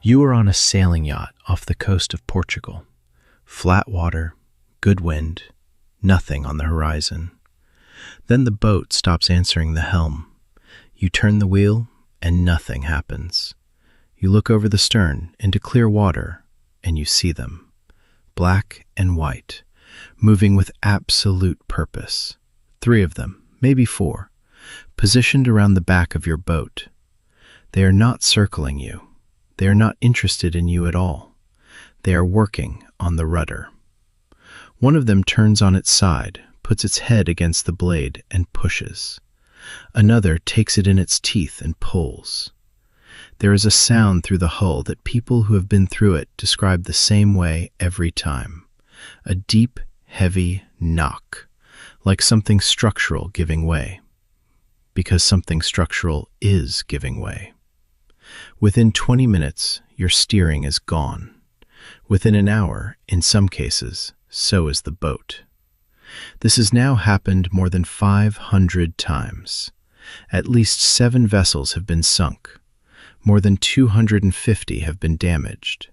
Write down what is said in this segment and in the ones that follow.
You are on a sailing yacht off the coast of Portugal. Flat water, good wind, nothing on the horizon. Then the boat stops answering the helm. You turn the wheel, and nothing happens. You look over the stern into clear water, and you see them, black and white, moving with absolute purpose. 3 of them, maybe 4, positioned around the back of your boat. They are not circling you. They are not interested in you at all. They are working on the rudder. One of them turns on its side, puts its head against the blade, and pushes. Another takes it in its teeth and pulls. There is a sound through the hull that people who have been through it describe the same way every time. A deep, heavy knock, like something structural giving way. Because something structural is giving way. Within 20 minutes, your steering is gone. Within an hour, in some cases, so is the boat. This has now happened more than 500 times. At least 7 vessels have been sunk. More than 250 have been damaged.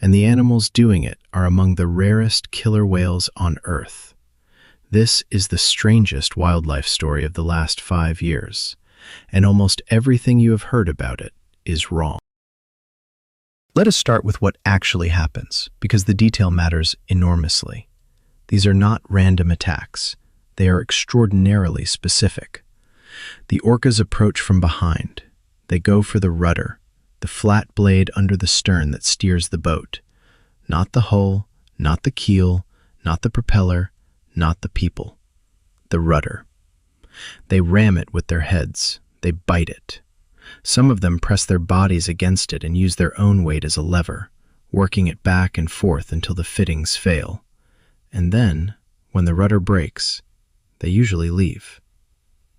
And the animals doing it are among the rarest killer whales on Earth. This is the strangest wildlife story of the last 5 years, and almost everything you have heard about it is wrong. Let us start with what actually happens, because the detail matters enormously. These are not random attacks. They are extraordinarily specific. The orcas approach from behind. They go for the rudder, the flat blade under the stern that steers the boat. Not the hull, not the keel, not the propeller, not the people. The rudder. They ram it with their heads. They bite it. Some of them press their bodies against it and use their own weight as a lever, working it back and forth until the fittings fail. And then, when the rudder breaks, they usually leave.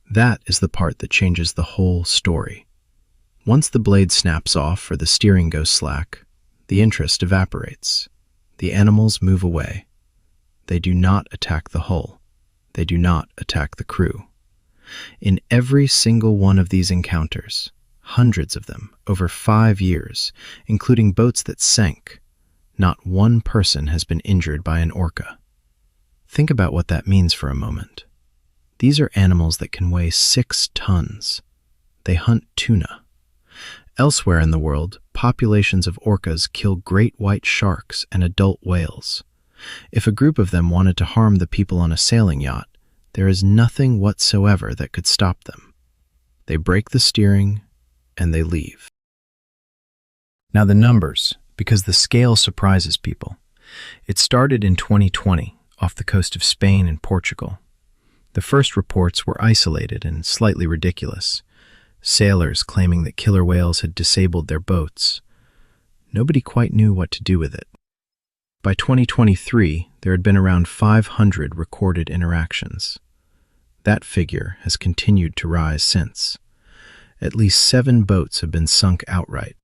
That is the part that changes the whole story. Once the blade snaps off or the steering goes slack, the interest evaporates. The animals move away. They do not attack the hull. They do not attack the crew. In every single one of these encounters, hundreds of them over 5 years, including boats that sank, not one person has been injured by an orca. Think about what that means for a moment. These are animals that can weigh 6 tons. They hunt tuna. Elsewhere in the world, populations of orcas kill great white sharks and adult whales. If a group of them wanted to harm the people on a sailing yacht, there is nothing whatsoever that could stop them. They break the steering, and they leave. Now the numbers, because the scale surprises people. It started in 2020 off the coast of Spain and Portugal. The first reports were isolated and slightly ridiculous. Sailors claiming that killer whales had disabled their boats. Nobody quite knew what to do with it. By 2023, there had been around 500 recorded interactions. That figure has continued to rise since. At least 7 boats have been sunk outright.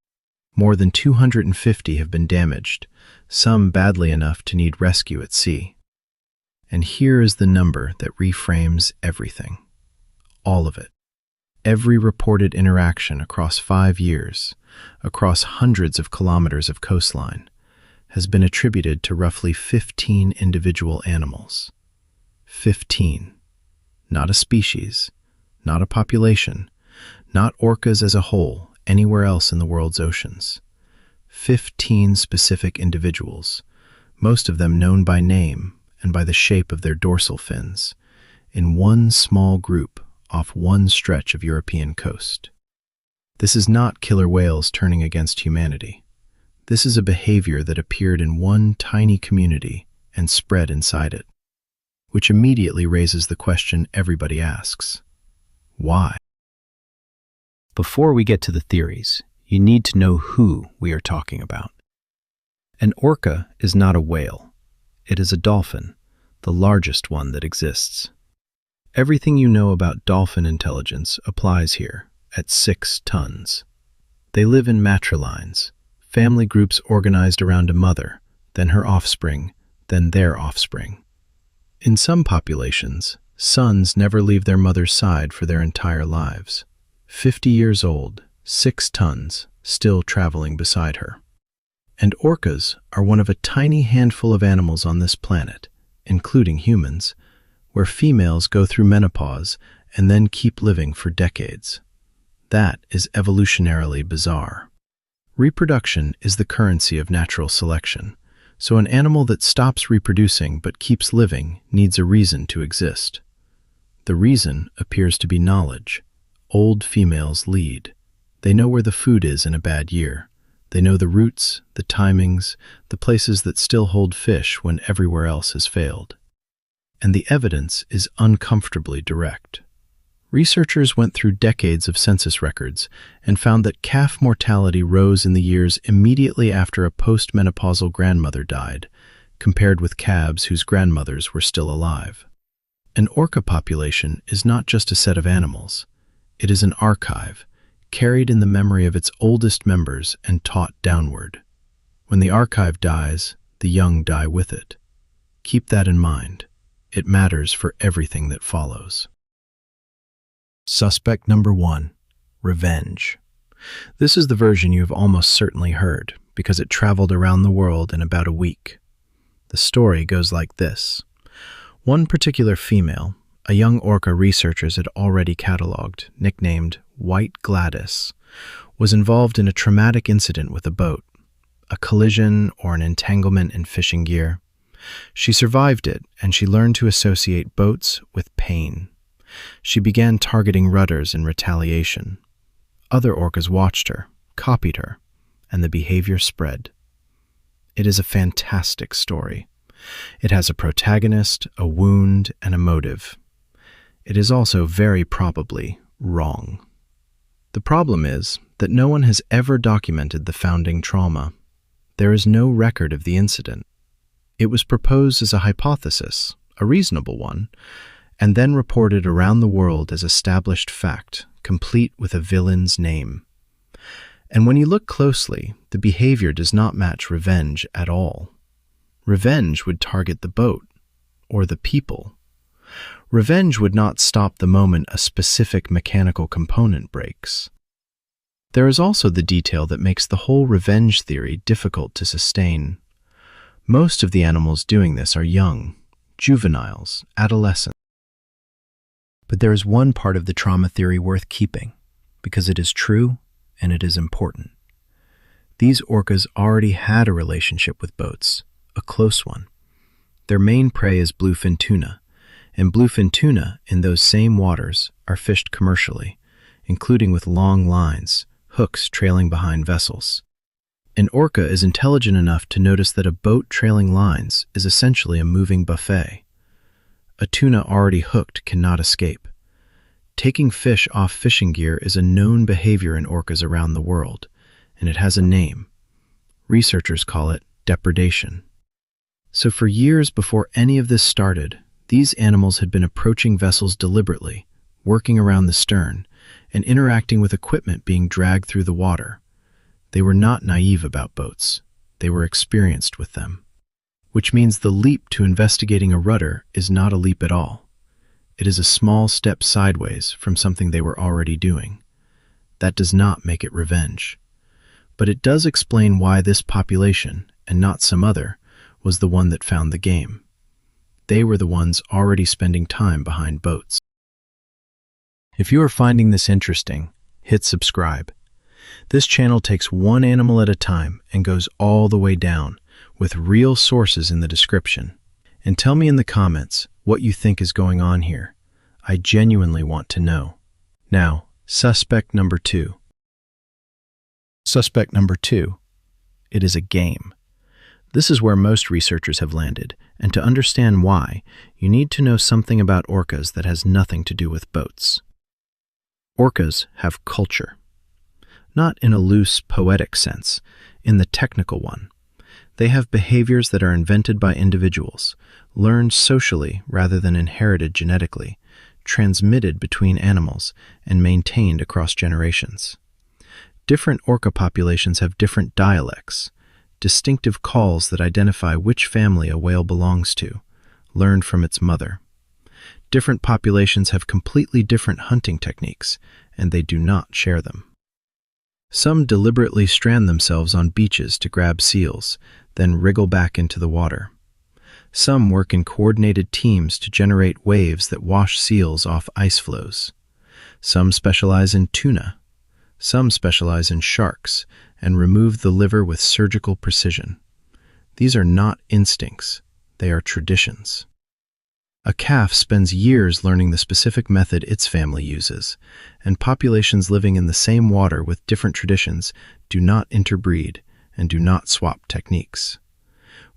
More than 250 have been damaged, some badly enough to need rescue at sea. And here is the number that reframes everything. All of it. Every reported interaction across 5 years, across hundreds of kilometers of coastline, has been attributed to roughly 15 individual animals. 15. Not a species, not a population, not orcas as a whole, anywhere else in the world's oceans. 15 specific individuals, most of them known by name and by the shape of their dorsal fins, in one small group off one stretch of European coast. This is not killer whales turning against humanity. This is a behavior that appeared in one tiny community and spread inside it, which immediately raises the question everybody asks: why? Before we get to the theories, you need to know who we are talking about. An orca is not a whale. It is a dolphin, the largest one that exists. Everything you know about dolphin intelligence applies here, at 6 tons. They live in matrilines, family groups organized around a mother, then her offspring, then their offspring. In some populations, sons never leave their mother's side for their entire lives. 50 years old, 6 tons, still traveling beside her. And orcas are one of a tiny handful of animals on this planet, including humans, where females go through menopause and then keep living for decades. That is evolutionarily bizarre. Reproduction is the currency of natural selection, so an animal that stops reproducing but keeps living needs a reason to exist. The reason appears to be knowledge. Old females lead. They know where the food is in a bad year. They know the routes, the timings, the places that still hold fish when everywhere else has failed. And the evidence is uncomfortably direct. Researchers went through decades of census records and found that calf mortality rose in the years immediately after a postmenopausal grandmother died, compared with calves whose grandmothers were still alive. An orca population is not just a set of animals. It is an archive, carried in the memory of its oldest members and taught downward. When the archive dies, the young die with it. Keep that in mind. It matters for everything that follows. Suspect number 1, revenge. This is the version you have almost certainly heard, because it traveled around the world in about a week. The story goes like this. One particular female, a young orca researchers had already cataloged, nicknamed White Gladis, was involved in a traumatic incident with a boat, a collision or an entanglement in fishing gear. She survived it, and she learned to associate boats with pain. She began targeting rudders in retaliation. Other orcas watched her, copied her, and the behavior spread. It is a fantastic story. It has a protagonist, a wound, and a motive. It is also very probably wrong. The problem is that no one has ever documented the founding trauma. There is no record of the incident. It was proposed as a hypothesis, a reasonable one, and then reported around the world as established fact, complete with a villain's name. And when you look closely, the behavior does not match revenge at all. Revenge would target the boat, or the people. Revenge would not stop the moment a specific mechanical component breaks. There is also the detail that makes the whole revenge theory difficult to sustain. Most of the animals doing this are young, juveniles, adolescents. But there is one part of the trauma theory worth keeping, because it is true and it is important. These orcas already had a relationship with boats, a close one. Their main prey is bluefin tuna, and bluefin tuna in those same waters are fished commercially, including with long lines, hooks trailing behind vessels. An orca is intelligent enough to notice that a boat trailing lines is essentially a moving buffet. A tuna already hooked cannot escape. Taking fish off fishing gear is a known behavior in orcas around the world, and it has a name. Researchers call it depredation. So for years before any of this started, these animals had been approaching vessels deliberately, working around the stern, and interacting with equipment being dragged through the water. They were not naive about boats. They were experienced with them. Which means the leap to investigating a rudder is not a leap at all. It is a small step sideways from something they were already doing. That does not make it revenge. But it does explain why this population, and not some other, was the one that found the game. They were the ones already spending time behind boats. If you are finding this interesting, hit subscribe. This channel takes one animal at a time and goes all the way down, with real sources in the description. And tell me in the comments what you think is going on here. I genuinely want to know. Now, suspect number 2. Suspect number 2. It is a game. This is where most researchers have landed, and to understand why, you need to know something about orcas that has nothing to do with boats. Orcas have culture. Not in a loose, poetic sense, in the technical one. They have behaviors that are invented by individuals, learned socially rather than inherited genetically, transmitted between animals, and maintained across generations. Different orca populations have different dialects, distinctive calls that identify which family a whale belongs to, learned from its mother. Different populations have completely different hunting techniques, and they do not share them. Some deliberately strand themselves on beaches to grab seals, then wriggle back into the water. Some work in coordinated teams to generate waves that wash seals off ice floes. Some specialize in tuna. Some specialize in sharks and remove the liver with surgical precision. These are not instincts, they are traditions. A calf spends years learning the specific method its family uses, and populations living in the same water with different traditions do not interbreed and do not swap techniques.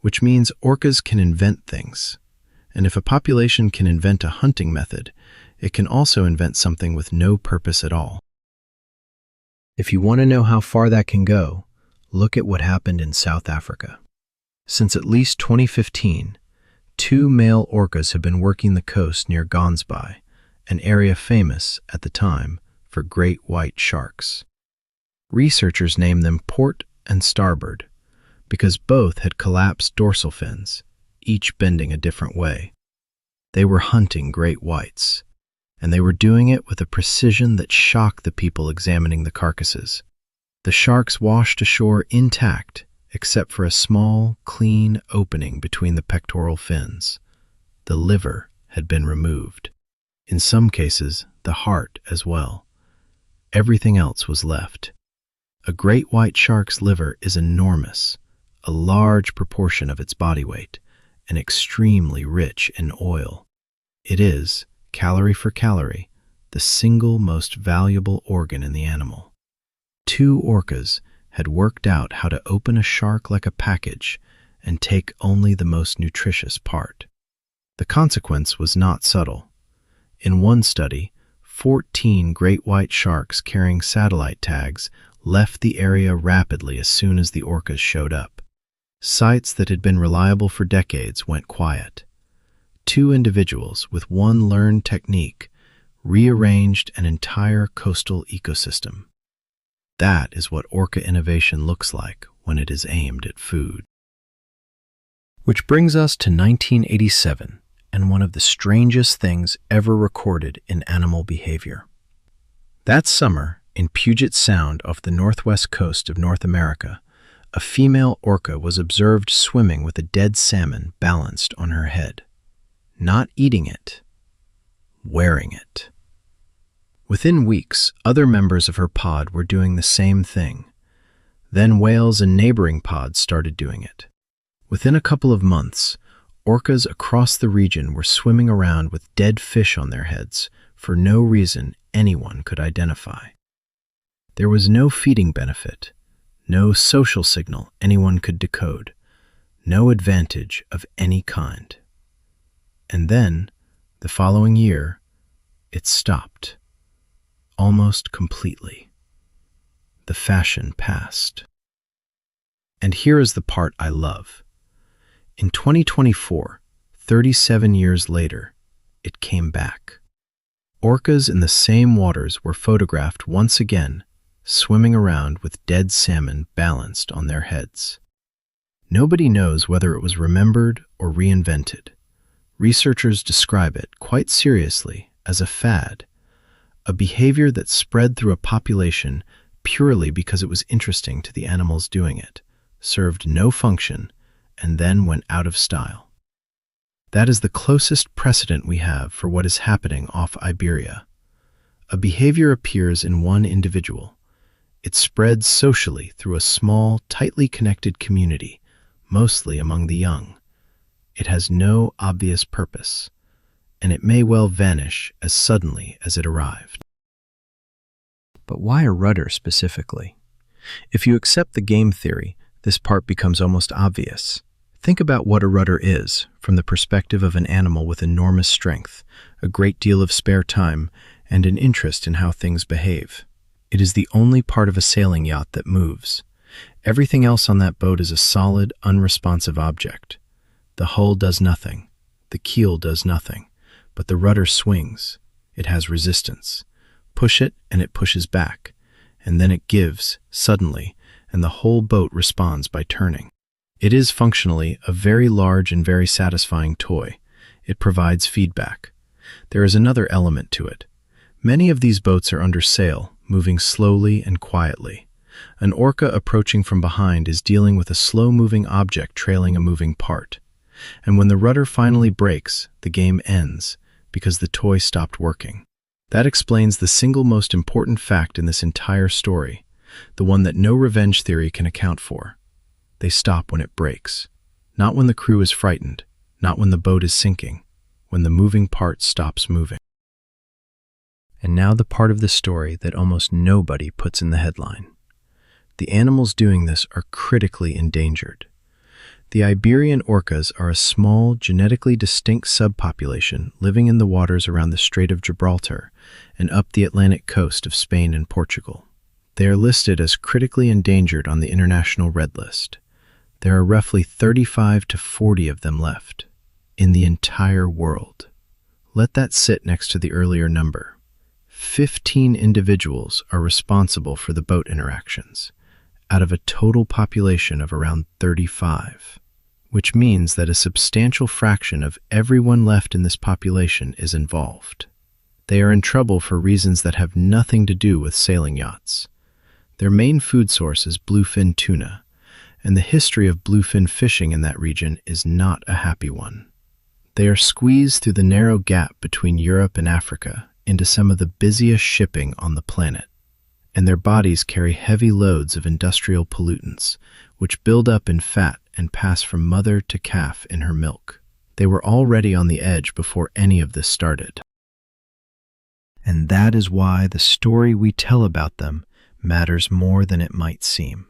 Which means orcas can invent things. And if a population can invent a hunting method, it can also invent something with no purpose at all. If you want to know how far that can go, look at what happened in South Africa. Since at least 2015, 2 male orcas have been working the coast near Gansbaai, an area famous, at the time, for great white sharks. Researchers named them Port and Starboard, because both had collapsed dorsal fins, each bending a different way. They were hunting great whites, and they were doing it with a precision that shocked the people examining the carcasses. The sharks washed ashore intact, except for a small, clean opening between the pectoral fins. The liver had been removed. In some cases, the heart as well. Everything else was left. A great white shark's liver is enormous, a large proportion of its body weight, and extremely rich in oil. It is, calorie for calorie, the single most valuable organ in the animal. 2 orcas had worked out how to open a shark like a package and take only the most nutritious part. The consequence was not subtle. In one study, 14 great white sharks carrying satellite tags left the area rapidly as soon as the orcas showed up. Sites that had been reliable for decades went quiet. 2 individuals with one learned technique rearranged an entire coastal ecosystem. That is what orca innovation looks like when it is aimed at food. Which brings us to 1987 and one of the strangest things ever recorded in animal behavior. That summer, in Puget Sound off the northwest coast of North America, a female orca was observed swimming with a dead salmon balanced on her head. Not eating it, wearing it. Within weeks, other members of her pod were doing the same thing. Then whales in neighboring pods started doing it. Within a couple of months, orcas across the region were swimming around with dead fish on their heads for no reason anyone could identify. There was no feeding benefit, no social signal anyone could decode, no advantage of any kind. And then, the following year, it stopped. Almost completely. The fashion passed. And here is the part I love. In 2024, 37 years later, it came back. Orcas in the same waters were photographed once again, swimming around with dead salmon balanced on their heads. Nobody knows whether it was remembered or reinvented. Researchers describe it, quite seriously, as a fad, a behavior that spread through a population purely because it was interesting to the animals doing it, served no function, and then went out of style. That is the closest precedent we have for what is happening off Iberia. A behavior appears in one individual. It spreads socially through a small, tightly connected community, mostly among the young. It has no obvious purpose, and it may well vanish as suddenly as it arrived. But why a rudder specifically? If you accept the game theory, this part becomes almost obvious. Think about what a rudder is from the perspective of an animal with enormous strength, a great deal of spare time, and an interest in how things behave. It is the only part of a sailing yacht that moves. Everything else on that boat is a solid, unresponsive object. The hull does nothing. The keel does nothing. But the rudder swings. It has resistance. Push it, and it pushes back. And then it gives, suddenly, and the whole boat responds by turning. It is functionally a very large and very satisfying toy. It provides feedback. There is another element to it. Many of these boats are under sail, moving slowly and quietly. An orca approaching from behind is dealing with a slow-moving object trailing a moving part. And when the rudder finally breaks, the game ends because the toy stopped working. That explains the single most important fact in this entire story, the one that no revenge theory can account for. They stop when it breaks. Not when the crew is frightened, not when the boat is sinking, when the moving part stops moving. And now the part of the story that almost nobody puts in the headline. The animals doing this are critically endangered. The Iberian orcas are a small, genetically distinct subpopulation living in the waters around the Strait of Gibraltar and up the Atlantic coast of Spain and Portugal. They are listed as critically endangered on the International Red List. There are roughly 35 to 40 of them left in the entire world. Let that sit next to the earlier number. 15 individuals are responsible for the boat interactions, out of a total population of around 35, which means that a substantial fraction of everyone left in this population is involved. They are in trouble for reasons that have nothing to do with sailing yachts. Their main food source is bluefin tuna, and the history of bluefin fishing in that region is not a happy one. They are squeezed through the narrow gap between Europe and Africa into some of the busiest shipping on the planet, and their bodies carry heavy loads of industrial pollutants, which build up in fat and pass from mother to calf in her milk. They were already on the edge before any of this started. And that is why the story we tell about them matters more than it might seem.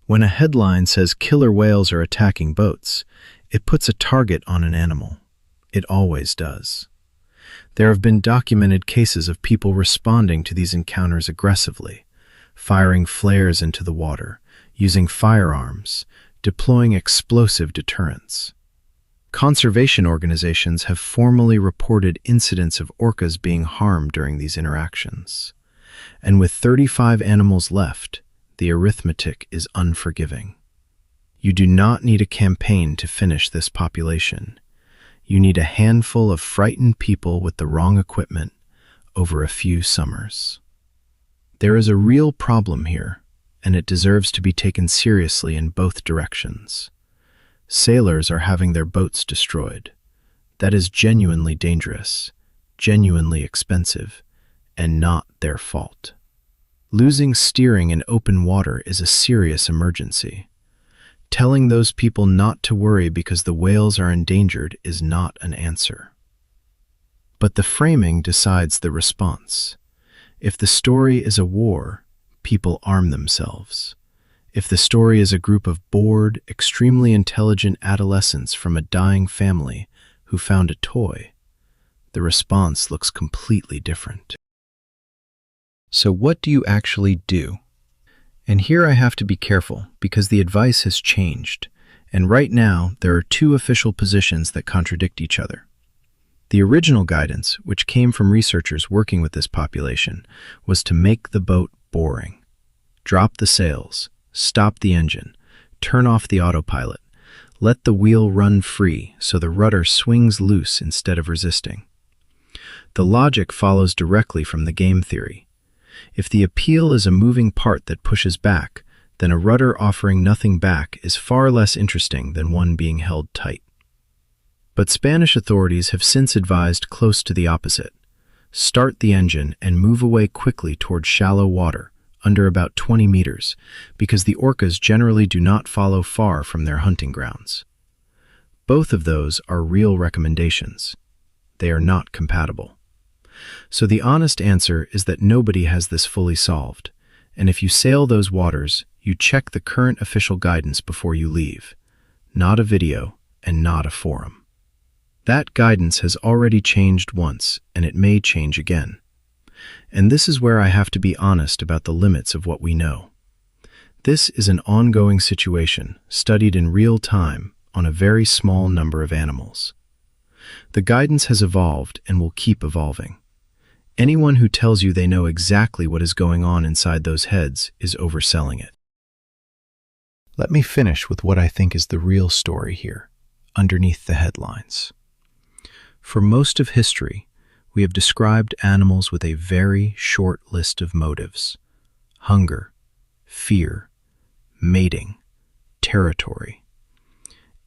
When a headline says killer whales are attacking boats, it puts a target on an animal. It always does. There have been documented cases of people responding to these encounters aggressively, firing flares into the water, using firearms, deploying explosive deterrents. Conservation organizations have formally reported incidents of orcas being harmed during these interactions. And with 35 animals left, the arithmetic is unforgiving. You do not need a campaign to finish this population. You need a handful of frightened people with the wrong equipment over a few summers. There is a real problem here, and it deserves to be taken seriously in both directions. Sailors are having their boats destroyed. That is genuinely dangerous, genuinely expensive, and not their fault. Losing steering in open water is a serious emergency. Telling those people not to worry because the whales are endangered is not an answer. But the framing decides the response. If the story is a war, people arm themselves. If the story is a group of bored, extremely intelligent adolescents from a dying family who found a toy, the response looks completely different. So what do you actually do? And here I have to be careful because the advice has changed, and right now there are two official positions that contradict each other. The original guidance, which came from researchers working with this population, was to make the boat boring. Drop the sails, stop the engine, turn off the autopilot, let the wheel run free so the rudder swings loose instead of resisting. The logic follows directly from the game theory. If the appeal is a moving part that pushes back, then a rudder offering nothing back is far less interesting than one being held tight. But Spanish authorities have since advised close to the opposite. Start the engine and move away quickly towards shallow water, under about 20 meters, because the orcas generally do not follow far from their hunting grounds. Both of those are real recommendations. They are not compatible. So the honest answer is that nobody has this fully solved, and if you sail those waters, you check the current official guidance before you leave. Not a video, and not a forum. That guidance has already changed once, and it may change again. And this is where I have to be honest about the limits of what we know. This is an ongoing situation, studied in real time on a very small number of animals. The guidance has evolved and will keep evolving. Anyone who tells you they know exactly what is going on inside those heads is overselling it. Let me finish with what I think is the real story here, underneath the headlines. For most of history, we have described animals with a very short list of motives: hunger, fear, mating, territory.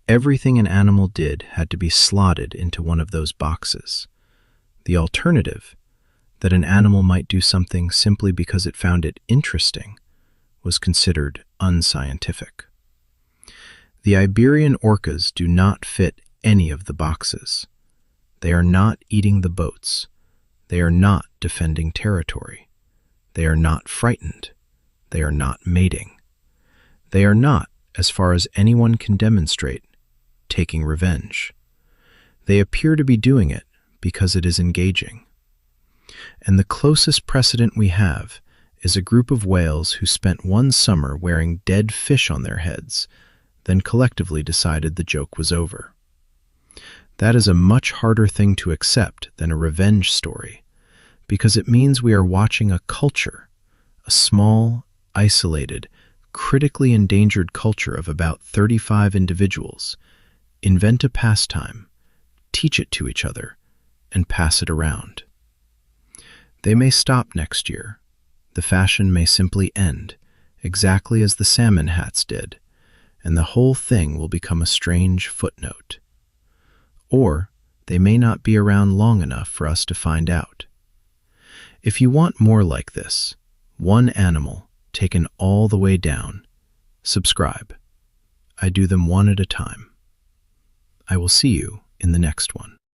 Everything an animal did had to be slotted into one of those boxes. The alternative, that an animal might do something simply because it found it interesting, was considered unscientific. The Iberian orcas do not fit any of the boxes. They are not eating the boats. They are not defending territory. They are not frightened. They are not mating. They are not, as far as anyone can demonstrate, taking revenge. They appear to be doing it because it is engaging. And the closest precedent we have is a group of whales who spent one summer wearing dead fish on their heads, then collectively decided the joke was over. That is a much harder thing to accept than a revenge story, because it means we are watching a culture, a small, isolated, critically endangered culture of about 35 individuals, invent a pastime, teach it to each other, and pass it around. They may stop next year. The fashion may simply end, exactly as the salmon hats did, and the whole thing will become a strange footnote. Or they may not be around long enough for us to find out. If you want more like this, one animal taken all the way down, subscribe. I do them one at a time. I will see you in the next one.